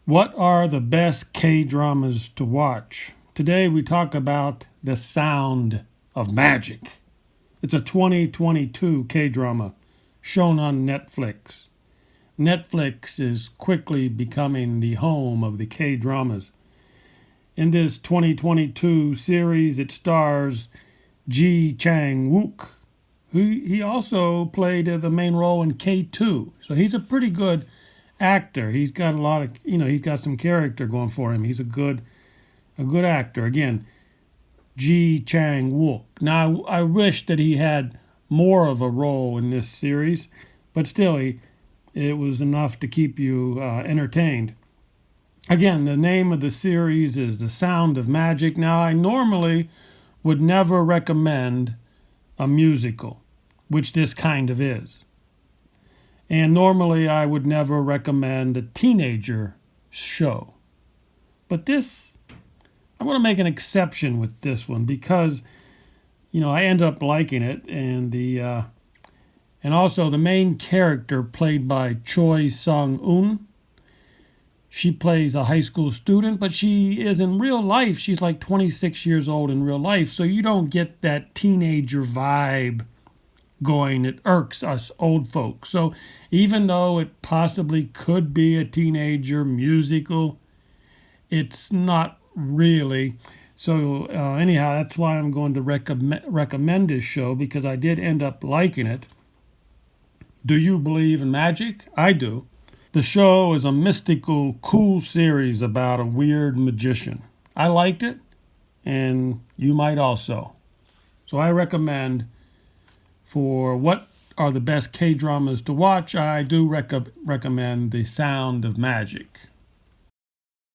What are the best K-dramas to watch? Today we talk about The Sound of Magic. It's a 2022 K-drama shown on Netflix. Netflix is quickly becoming the home of the K-dramas. In this 2022 series, it stars Chang-Wook. He also played the main role in K2. So he's a pretty good actor. He's got a lot of, he's got some character going for him. He's a good actor. Again, Chang-Wook. Now, I wish that he had more of a role in this series, but still, it was enough to keep you entertained. Again, the name of the series is The Sound of Magic. Now, I normally would never recommend a musical, which this kind of is. And normally I would never recommend a teenager show. But this, I'm going to make an exception with this one because, I end up liking it. And also the main character played by Choi Sung-Eun. She plays a high school student, but she is in real life. She's like 26 years old in real life. So you don't get that teenager vibe going. It irks us old folks. So even though it possibly could be a teenager musical, it's not really. So anyhow, that's why I'm going to recommend this show, because I did end up liking it. Do you believe in magic? I do. The show is a mystical, cool series about a weird magician. I liked it, and you might also. So I recommend, for what are the best K-dramas to watch, I do recommend The Sound of Magic.